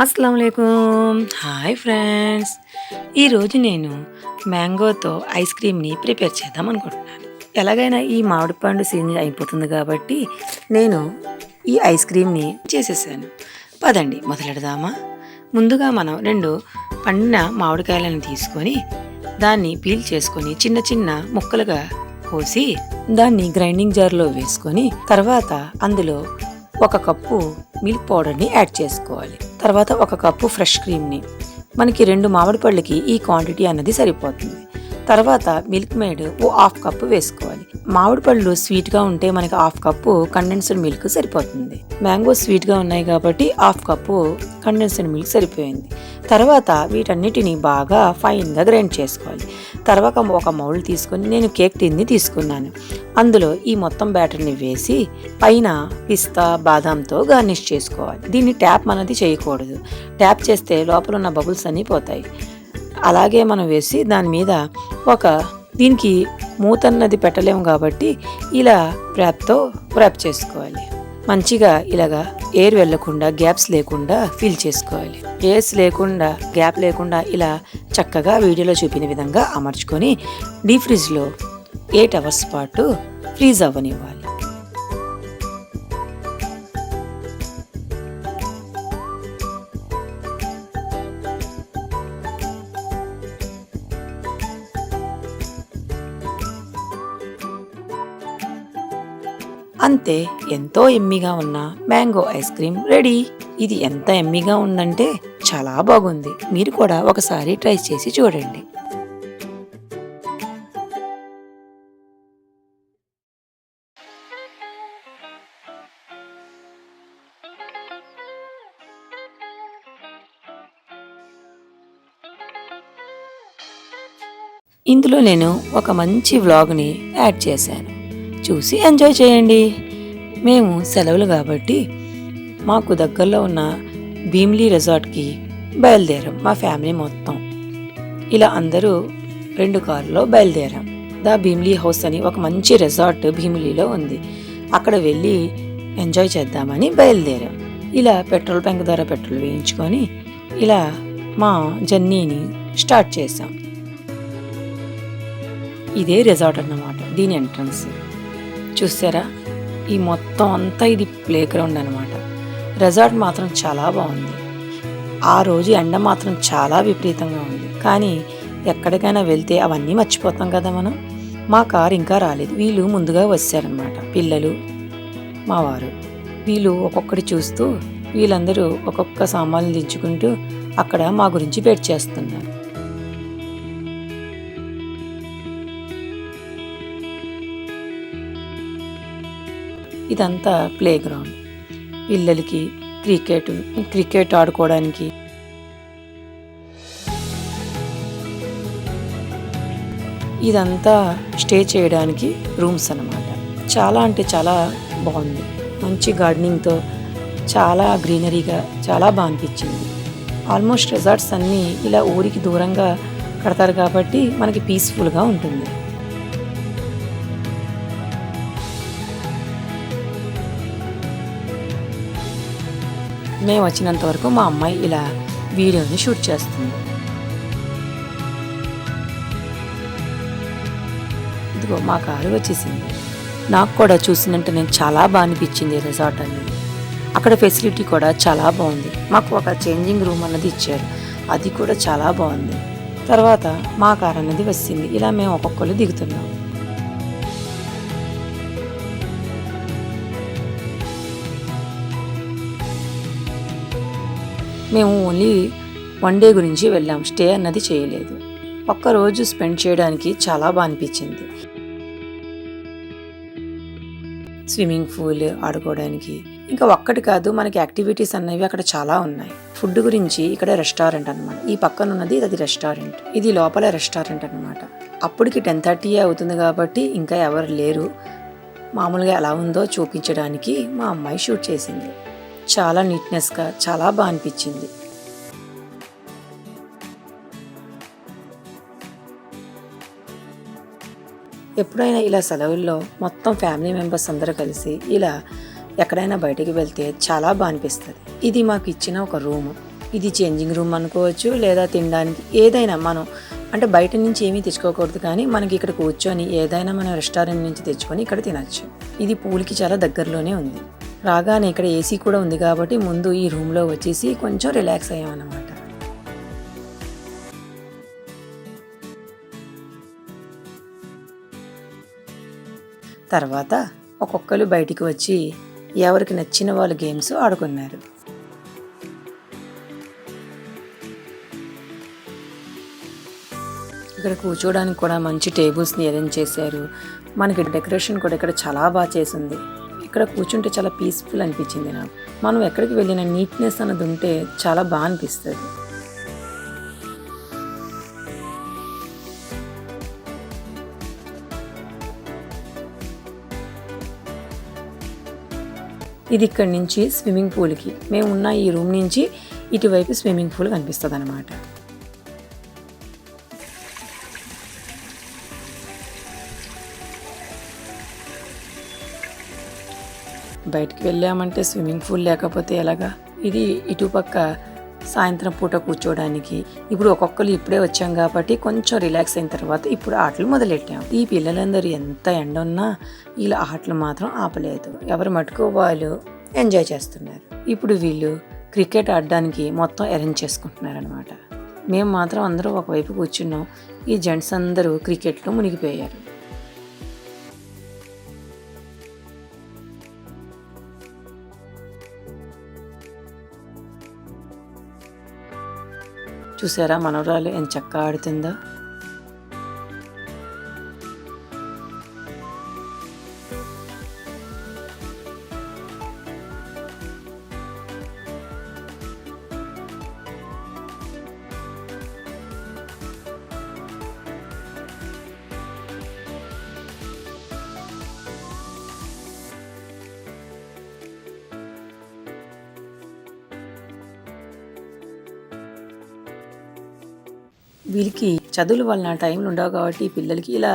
అస్సలం వాలేకుమ్. Hi friends, ఈరోజు నేను మ్యాంగోతో ఐస్ క్రీమ్ని ప్రిపేర్ చేద్దాం అనుకుంటున్నాను. ఎలాగైనా ఈ మామిడి పండు సీజన్ అయిపోతుంది కాబట్టి నేను ఈ ఐస్ క్రీమ్ని చేసేసాను. పదండి మొదలెడదామా. ముందుగా మనం 2 పండిన మామిడికాయలను తీసుకొని దాన్ని పీల్ చేసుకొని చిన్న చిన్న ముక్కలుగా కోసి దాన్ని గ్రైండింగ్ జార్లో వేసుకొని తర్వాత అందులో 1 కప్పు మిల్క్ పౌడర్ని యాడ్ చేసుకోవాలి. తర్వాత 1 కప్పు ఫ్రెష్ క్రీమ్ని, మనకి 2 మామిడి పళ్ళకి ఈ క్వాంటిటీ అన్నది సరిపోతుంది. తర్వాత మిల్క్ మేడ్ 1/2 కప్పు వేసుకోవాలి. మామిడి పళ్ళు స్వీట్గా ఉంటే మనకి 1/2 కప్పు కండెన్స్డ్ మిల్క్ సరిపోతుంది. మ్యాంగో స్వీట్గా ఉన్నాయి కాబట్టి 1/2 కప్పు కండెన్స్డ్ మిల్క్ సరిపోయింది. తర్వాత వీటన్నిటిని బాగా ఫైన్గా గ్రైండ్ చేసుకోవాలి. తర్వాత ఒక మౌల్డ్ తీసుకొని నేను కేక్ టిన్ని తీసుకున్నాను. అందులో ఈ మొత్తం బ్యాటర్ని వేసి పైన పిస్తా బాదాంతో గార్నిష్ చేసుకోవాలి. దీన్ని ట్యాప్ అనేది చేయకూడదు. ట్యాప్ చేస్తే లోపల ఉన్న బబుల్స్ అన్నీ పోతాయి. అలాగే మనం వేసి దాని మీద దీనికి మూత అన్నది పెట్టలేము కాబట్టి ఇలా ర్యాప్ చేసుకోవాలి. మంచిగా ఇలాగా ఎయిర్ వెళ్ళకుండా గ్యాప్స్ లేకుండా ఫిల్ చేసుకోవాలి. ఎయిర్స్ లేకుండా గ్యాప్ లేకుండా ఇలా చక్కగా వీడియోలో చూపిన విధంగా అమర్చుకొని డీప్ ఫ్రిడ్జ్లో 8 అవర్స్ పాటు ఫ్రీజ్ అవ్వనివ్వాలి. అంతే, ఎంతో ఎమ్మీగా ఉన్న మ్యాంగో ఐస్ క్రీమ్ రెడీ. ఇది ఎంత ఎమ్మీగా ఉందంటే చాలా బాగుంది. మీరు కూడా ఒకసారి ట్రై చేసి చూడండి. ఇందులో నేను ఒక మంచి వ్లాగ్ని యాడ్ చేశాను, చూసి ఎంజాయ్ చేయండి. మేము సెలవులు కాబట్టి మాకు దగ్గరలో ఉన్న భీమిలీ రిసార్ట్కి బయలుదేరాం. మా ఫ్యామిలీ మొత్తం ఇలా అందరూ 2 కార్లలో బయలుదేరాం. ద భీమిలీ హౌస్ అని ఒక మంచి రిసార్ట్ భీమిలీలో ఉంది. అక్కడ వెళ్ళి ఎంజాయ్ చేద్దామని బయలుదేరాం. ఇలా పెట్రోల్ బంక్ ద్వారా పెట్రోల్ వేయించుకొని ఇలా మా జర్నీని స్టార్ట్ చేసాం. ఇదే రిసార్ట్ అన్నమాట, దీని ఎంట్రన్స్ చూసారా. ఈ మొత్తం అంతా ఇది ప్లే గ్రౌండ్ అనమాట. రిసార్ట్ మాత్రం చాలా బాగుంది. ఆ రోజు ఎండ మాత్రం చాలా విపరీతంగా ఉంది, కానీ ఎక్కడికైనా వెళ్తే అవన్నీ మర్చిపోతాం కదా మనం. మా కారు ఇంకా రాలేదు. వీళ్ళు ముందుగా వచ్చారనమాట, పిల్లలు మా వారు. వీళ్ళు ఒక్కొక్కటి చూస్తూ వీళ్ళందరూ ఒక్కొక్క సామాన్లు దించుకుంటూ అక్కడ మా గురించి వెయిట్ చేస్తున్నారు. ఇదంతా ప్లే గ్రౌండ్, పిల్లలకి క్రికెట్ ఆడుకోవడానికి. ఇదంతా స్టే చేయడానికి రూమ్స్ అన్నమాట. చాలా అంటే చాలా బాగుంది. మంచి గార్డెనింగ్తో చాలా గ్రీనరీగా చాలా బాగా అనిపించింది. ఆల్మోస్ట్ రిసార్ట్స్ అన్నీ ఇలా ఊరికి దూరంగా కడతారు కాబట్టి మనకి పీస్ఫుల్గా ఉంటుంది. మేము వచ్చినంత వరకు మా అమ్మాయి ఇలా వీడియోని షూట్ చేస్తుంది. ఇదిగో మా కారు వచ్చేసింది. నాకు కూడా చూసినట్టు నేను చాలా బాగా అనిపించింది రిసార్ట్ అనేది. అక్కడ ఫెసిలిటీ కూడా చాలా బాగుంది. మాకు ఒక చేంజింగ్ రూమ్ అన్నది ఇచ్చారు, అది కూడా చాలా బాగుంది. తర్వాత మా కారు అన్నది వచ్చింది. ఇలా మేము ఒక్కొక్కరు దిగుతున్నాం. మేము ఓన్లీ 1 డే గురించి వెళ్ళాం, స్టే అన్నది చేయలేదు. ఒక్కరోజు స్పెండ్ చేయడానికి చాలా బాగా అనిపించింది. స్విమ్మింగ్ పూల్ ఆడుకోవడానికి ఇంకా ఒక్కటి కాదు, మనకి యాక్టివిటీస్ అన్నవి అక్కడ చాలా ఉన్నాయి. ఫుడ్ గురించి ఇక్కడ రెస్టారెంట్ అనమాట. ఈ పక్కన ఉన్నది అది రెస్టారెంట్, ఇది లోపల రెస్టారెంట్ అనమాట. అప్పటికి 10:30 అవుతుంది కాబట్టి ఇంకా ఎవరు లేరు. మామూలుగా ఎలా ఉందో చూపించడానికి మా అమ్మాయి షూట్ చేసింది. చాలా నీట్నెస్గా చాలా బాగా అనిపించింది. ఎప్పుడైనా ఇలా సెలవుల్లో మొత్తం ఫ్యామిలీ మెంబర్స్ అందరూ కలిసి ఇలా ఎక్కడైనా బయటికి వెళ్తే చాలా బాగా అనిపిస్తుంది. ఇది మాకు ఇచ్చిన ఒక రూమ్. ఇది చేంజింగ్ రూమ్ అనుకోవచ్చు, లేదా తినడానికి ఏదైనా మనం అంటే బయట నుంచి ఏమీ తెచ్చుకోకూడదు, కానీ మనకి ఇక్కడ కూర్చొని ఏదైనా మనం రెస్టారెంట్ నుంచి తెచ్చుకొని ఇక్కడ తినచ్చు. ఇది పూల్కి చాలా దగ్గరలోనే ఉంది. రాగానే ఇక్కడ ఏసీ కూడా ఉంది కాబట్టి ముందు ఈ రూమ్లో వచ్చేసి కొంచెం రిలాక్స్ అయ్యామన్నమాట. తర్వాత ఒక్కొక్కరు బయటికి వచ్చి ఎవరికి నచ్చిన వాళ్ళు గేమ్స్ ఆడుకున్నారు. ఇక్కడ కూర్చోడానికి కూడా మంచి టేబుల్స్ని అరేంజ్ చేశారు. మనకి డెకరేషన్ కూడా ఇక్కడ చాలా బాగా చేసింది. ఇక్కడ కూర్చుంటే చాలా పీస్ఫుల్ అనిపించింది నాకు. మనం ఎక్కడికి వెళ్ళిన నీట్నెస్ అన్నది ఉంటే చాలా బాగా అనిపిస్తుంది. ఇది ఇక్కడి నుంచి స్విమ్మింగ్ పూల్కి మేము ఉన్న ఈ రూమ్ నుంచి ఇటువైపు స్విమ్మింగ్ పూల్ కనిపిస్తుంది అన్నమాట. బయటికి వెళ్ళామంటే స్విమ్మింగ్ పూల్ లేకపోతే ఎలాగా. ఇది ఇటుపక్క సాయంత్రం పూట కూర్చోడానికి. ఇప్పుడు ఒక్కొక్కరు ఇప్పుడే వచ్చాం కాబట్టి కొంచెం రిలాక్స్ అయిన తర్వాత ఇప్పుడు ఆటలు మొదలెట్టాం. ఈ పిల్లలందరూ ఎంత ఎండ ఉన్నా వీళ్ళ ఆటలు మాత్రం ఆపలేదు. ఎవరు మటుకు వాళ్ళు ఎంజాయ్ చేస్తున్నారు. ఇప్పుడు వీళ్ళు క్రికెట్ ఆడడానికి మొత్తం అరేంజ్ చేసుకుంటున్నారు అనమాట. మేము మాత్రం అందరూ ఒకవైపు కూర్చున్నాం. ఈ జెంట్స్ అందరూ క్రికెట్లో మునిగిపోయారు. చూసారా మనవరాలు ఎంత చక్కగా ఆడుతుందో. వీళ్ళకి చదువుల వలన టైంలు ఉండవు కాబట్టి పిల్లలకి ఇలా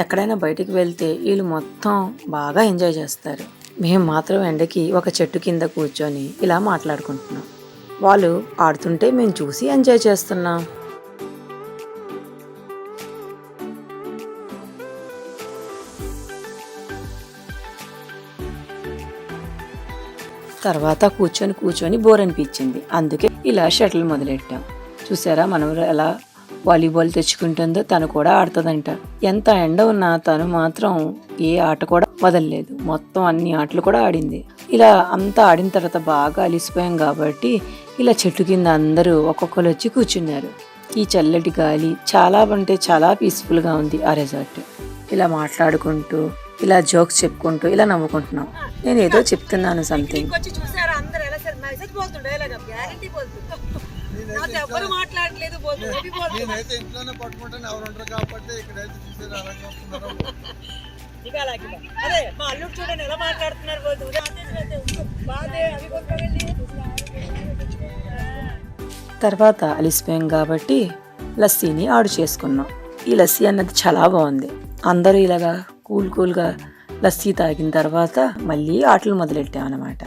ఎక్కడైనా బయటికి వెళ్తే వీళ్ళు మొత్తం బాగా ఎంజాయ్ చేస్తారు. మేము మాత్రం ఎండకి ఒక చెట్టు కింద కూర్చొని ఇలా మాట్లాడుకుంటున్నాం. వాళ్ళు ఆడుతుంటే మేము చూసి ఎంజాయ్ చేస్తున్నాం. తర్వాత కూర్చొని బోర్ అనిపించింది. అందుకే ఇలా షటిల్ మొదలెట్టాం. చూసారా మనం ఎలా వాలీబాల్ తెచ్చుకుంటుందో. తను కూడా ఆడుతుందంట. ఎంత ఎండ ఉన్నా తను మాత్రం ఏ ఆట కూడా వదలలేదు. మొత్తం అన్ని ఆటలు కూడా ఆడింది. ఇలా అంతా ఆడిన తర్వాత బాగా అలిసిపోయాం కాబట్టి ఇలా చెట్టు కింద అందరూ ఒక్కొక్కరు వచ్చి కూర్చున్నారు. ఈ చల్లటి గాలి చాలా అంటే చాలా పీస్ఫుల్గా ఉంది ఆ రిసార్ట్. ఇలా మాట్లాడుకుంటూ ఇలా జోక్స్ చెప్పుకుంటూ ఇలా నవ్వుకుంటున్నాం. నేను ఏదో చెప్తున్నాను సంథింగ్. తర్వాత అలిసిపోయాం కాబట్టి లస్సీని ఆర్డర్ చేసుకున్నాం. ఈ లస్సీ అన్నది చాలా బాగుంది. అందరూ ఇలాగా కూల్గా లస్సీ తాగిన తర్వాత మళ్ళీ ఆటలు మొదలెట్టాం అన్నమాట.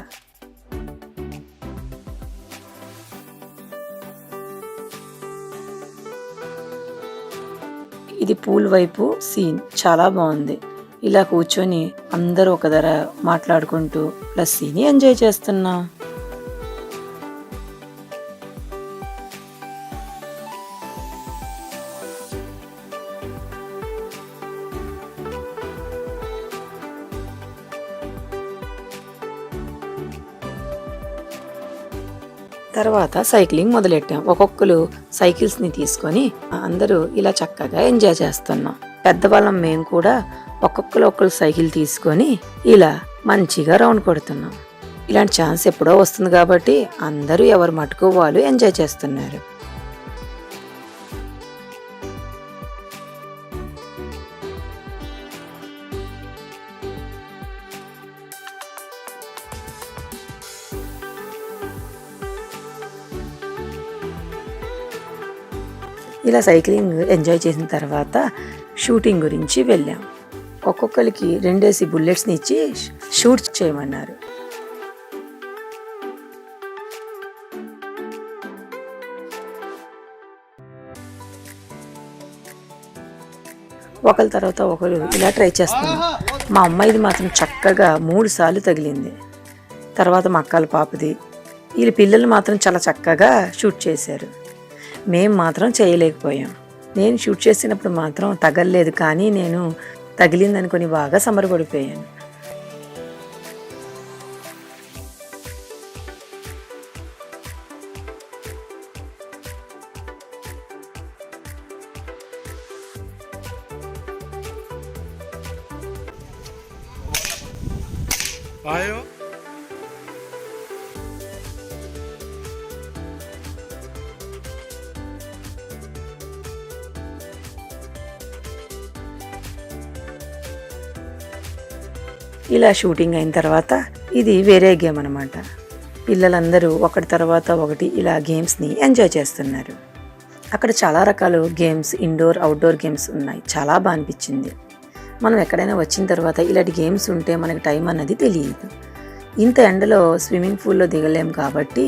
ఇది పూల్ వైపు సీన్ చాలా బాగుంది. ఇలా కూర్చొని అందరూ ఒక ధర మాట్లాడుకుంటూ లస్సీని ఎంజాయ్ చేస్తున్నాం. తర్వాత సైక్లింగ్ మొదలెట్టాం. ఒక్కొక్కరు సైకిల్స్ని తీసుకొని అందరూ ఇలా చక్కగా ఎంజాయ్ చేస్తున్నాం. పెద్దవాళ్ళం మేము కూడా ఒక్కొక్కరు సైకిల్ తీసుకొని ఇలా మంచిగా రౌండ్ కొడుతున్నాం. ఇలాంటి ఛాన్స్ ఎప్పుడో వస్తుంది కాబట్టి అందరూ ఎవరు మటుకు వాళ్ళు ఎంజాయ్ చేస్తున్నారు. ఇలా సైక్లింగ్ ఎంజాయ్ చేసిన తర్వాత షూటింగ్ గురించి వెళ్ళాం. ఒక్కొక్కరికి 2 బుల్లెట్స్ని ఇచ్చి షూట్ చేయమన్నారు. ఒకరి తర్వాత ఒకరు ఇలా ట్రై చేస్తున్నాం. మా అమ్మాయిది మాత్రం చక్కగా 3 సార్లు తగిలింది. తర్వాత మా అక్కల పాపది, వీళ్ళ పిల్లలు మాత్రం చాలా చక్కగా షూట్ చేశారు. మేము మాత్రం చేయలేకపోయాం. నేను షూట్ చేసినప్పుడు మాత్రం తగలలేదు, కానీ నేను తగిలిందనుకొని బాగా సంబరపడిపోయాను. आयो ఇలా షూటింగ్ అయిన తర్వాత ఇది వేరే గేమ్ అనమాట. పిల్లలందరూ ఒకటి తర్వాత ఒకటి ఇలా గేమ్స్ని ఎంజాయ్ చేస్తున్నారు. అక్కడ చాలా రకాల గేమ్స్, ఇండోర్ అవుట్డోర్ గేమ్స్ ఉన్నాయి. చాలా బాగా అనిపించింది. మనం ఎక్కడైనా వచ్చిన తర్వాత ఇలాంటి గేమ్స్ ఉంటే మనకి టైం అన్నది తెలియదు. ఇంత ఎండలో స్విమ్మింగ్ పూల్లో దిగలేం కాబట్టి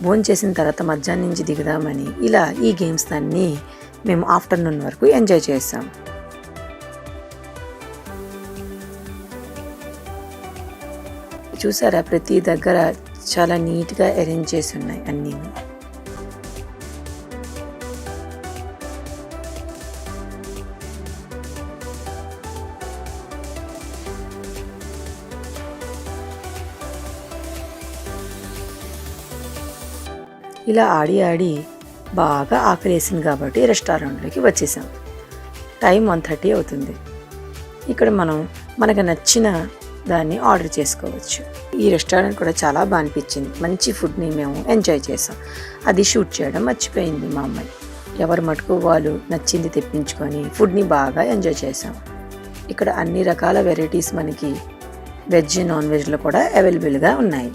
భోంచేసిన తర్వాత మధ్యాహ్నం నుంచి దిగుదామని ఇలా ఈ గేమ్స్ అన్నీ మేము ఆఫ్టర్నూన్ వరకు ఎంజాయ్ చేసాం. చూసారా, ప్రతి దగ్గర చాలా నీట్గా అరేంజ్ చేసి ఉన్నాయి అన్నీ. ఇలా ఆడి ఆడి బాగా ఆకలేసింది కాబట్టి రెస్టారెంట్లోకి వచ్చేసాం. టైం 1:30 అవుతుంది. ఇక్కడ మనకు నచ్చిన దాన్ని ఆర్డర్ చేసుకోవచ్చు. ఈ రెస్టారెంట్ కూడా చాలా బాగా అనిపించింది. మంచి ఫుడ్ని మేము ఎంజాయ్ చేసాం. అది షూట్ చేయడం మర్చిపోయింది మా అమ్మాయి. ఎవరు మటుకు వాళ్ళు నచ్చింది తెప్పించుకొని ఫుడ్ని బాగా ఎంజాయ్ చేసాం. ఇక్కడ అన్ని రకాల వెరైటీస్ మనకి వెజ్, నాన్ వెజ్లో కూడా అవైలబుల్గా ఉన్నాయి.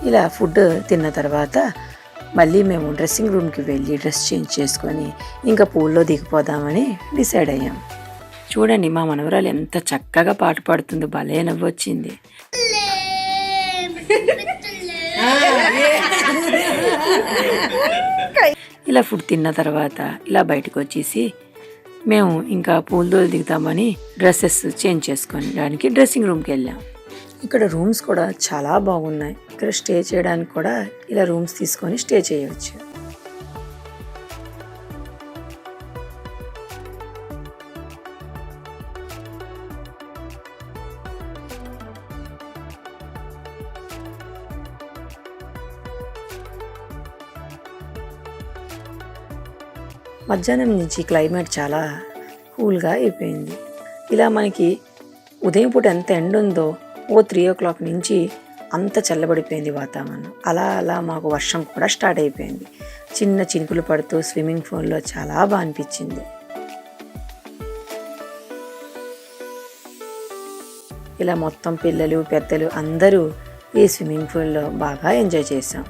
ఇలా ఫుడ్ తిన్న తర్వాత మళ్ళీ మేము డ్రెస్సింగ్ రూమ్కి వెళ్ళి డ్రెస్ చేంజ్ చేసుకొని ఇంకా పూల్లో దిగిపోదామని డిసైడ్ అయ్యాం. చూడండి, మా మనవరాలు ఎంత చక్కగా పాట పాడుతుందో, భలే నవ్వొచ్చింది. ఇలా ఫుడ్ తిన్న తర్వాత ఇలా బయటకు వచ్చేసి మేము ఇంకా పూలతో దిగుతామని డ్రెస్సెస్ చేంజ్ చేసుకోవడానికి డ్రెస్సింగ్ రూమ్కి వెళ్ళాం. ఇక్కడ రూమ్స్ కూడా చాలా బాగున్నాయి. ఇక్కడ స్టే చేయడానికి కూడా ఇలా రూమ్స్ తీసుకొని స్టే చేయవచ్చు. మధ్యాహ్నం నుంచి క్లైమేట్ చాలా కూల్గా అయిపోయింది. ఇలా మనకి ఉదయం పూట ఎంత ఎండ ఉందో 3 o'clock నుంచి అంత చల్లబడిపోయింది వాతావరణం. అలా అలా మాకు వర్షం కూడా స్టార్ట్ అయిపోయింది. చిన్న చినుకులు పడుతూ స్విమ్మింగ్ పూల్లో చాలా బాగా అనిపించింది. ఇలా మొత్తం పిల్లలు, పెద్దలు అందరూ ఈ స్విమ్మింగ్ పూల్లో బాగా ఎంజాయ్ చేసాం.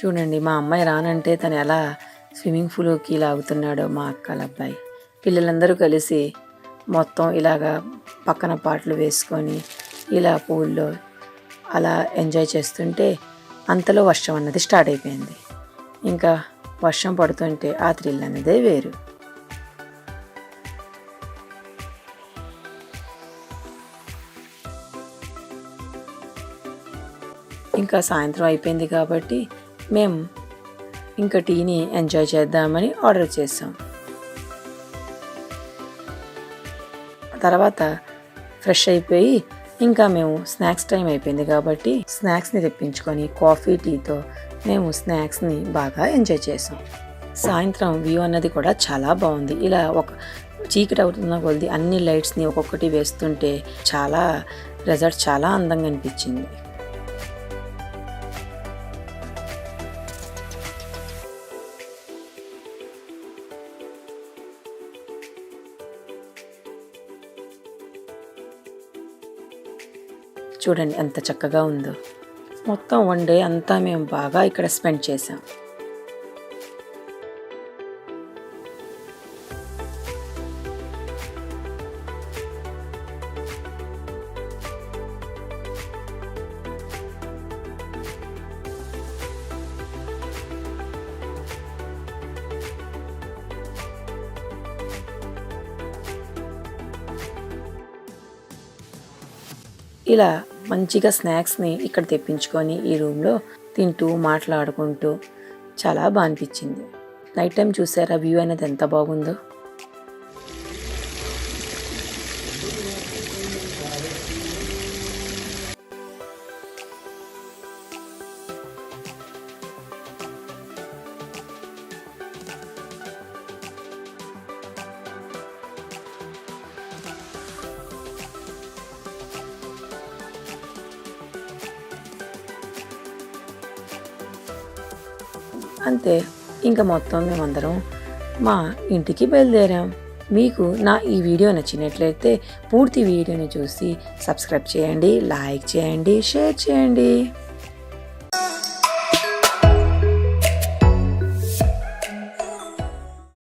చూడండి, మా అమ్మాయి రానంటే తను ఎలా స్విమ్మింగ్ పూల్కి లాగుతున్నాడు మా అక్కల అబ్బాయి. పిల్లలందరూ కలిసి మొత్తం ఇలాగా పక్కన పాటలు వేసుకొని ఇలా పూల్లో అలా ఎంజాయ్ చేస్తుంటే అంతలో వర్షం అన్నది స్టార్ట్ అయిపోయింది. ఇంకా వర్షం పడుతుంటే ఆ థ్రిల్ అన్నదే వేరు. ఇంకా సాయంత్రం అయిపోయింది కాబట్టి మేము ఇంకా టీని ఎంజాయ్ చేద్దామని ఆర్డర్ చేసాం. తర్వాత ఫ్రెష్ అయిపోయి ఇంకా మేము స్నాక్స్ టైం అయిపోయింది కాబట్టి స్నాక్స్ని తెప్పించుకొని కాఫీ టీతో మేము స్నాక్స్ని బాగా ఎంజాయ్ చేసాం. సాయంత్రం వ్యూ అన్నది కూడా చాలా బాగుంది. ఇలా ఒక చీకటి అవుతున్న కొద్ది అన్ని లైట్స్ని ఒక్కొక్కటి వేస్తుంటే చాలా రిజల్ట్ చాలా అందంగా అనిపించింది. చూడండి ఎంత చక్కగా ఉందో. మొత్తం వన్ డే అంతా మేము బాగా ఇక్కడ స్పెండ్ చేసాం. ఇలా మంచిగా స్నాక్స్ని ఇక్కడ తెప్పించుకొని ఈ రూమ్లో తింటూ మాట్లాడుకుంటూ చాలా బాగా అనిపించింది. నైట్ టైం చూసారా వ్యూ అనేది ఎంత బాగుందో. అంతే, ఇంకా మొత్తం మేమందరం మా ఇంటికి బయలుదేరాం. మీకు నా ఈ వీడియో నచ్చినట్లయితే పూర్తి వీడియోని చూసి సబ్స్క్రైబ్ చేయండి, లైక్ చేయండి, షేర్ చేయండి.